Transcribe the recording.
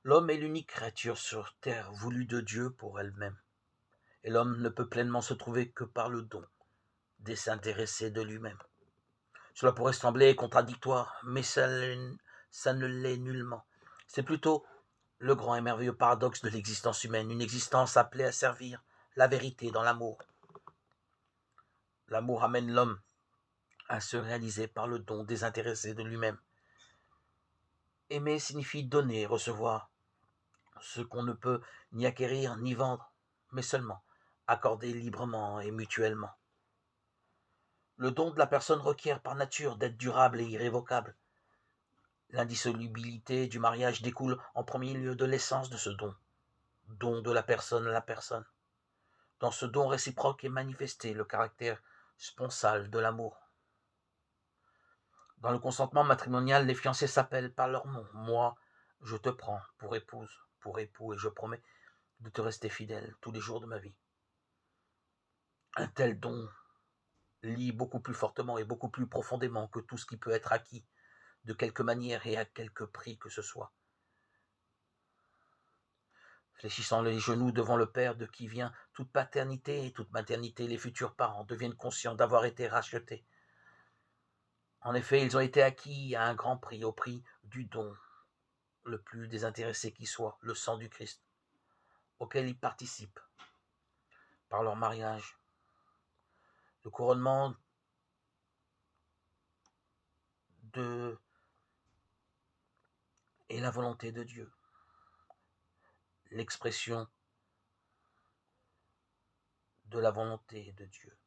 L'homme est l'unique créature sur terre voulue de Dieu pour elle-même, et l'homme ne peut pleinement se trouver que par le don, désintéressé de lui-même. Cela pourrait sembler contradictoire, mais ça ne l'est nullement. C'est plutôt le grand et merveilleux paradoxe de l'existence humaine, une existence appelée à servir la vérité dans l'amour. L'amour amène l'homme à se réaliser par le don désintéressé de lui-même. Aimer signifie donner et recevoir, ce qu'on ne peut ni acquérir ni vendre, mais seulement accorder librement et mutuellement. Le don de la personne requiert par nature d'être durable et irrévocable. L'indissolubilité du mariage découle en premier lieu de l'essence de ce don de la personne à la personne. Dans ce don réciproque est manifesté le caractère sponsal de l'amour. Dans le consentement matrimonial, les fiancés s'appellent par leur nom. Moi, je te prends pour épouse, pour époux, et je promets de te rester fidèle tous les jours de ma vie. Un tel don lie beaucoup plus fortement et beaucoup plus profondément que tout ce qui peut être acquis, de quelque manière et à quelque prix que ce soit. Fléchissant les genoux devant le Père de qui vient toute paternité et toute maternité, les futurs parents deviennent conscients d'avoir été rachetés. En effet, ils ont été acquis à un grand prix, au prix du don le plus désintéressé qui soit, le sang du Christ, auquel ils participent par leur mariage. Le couronnement de est la volonté de Dieu, l'expression de la volonté de Dieu.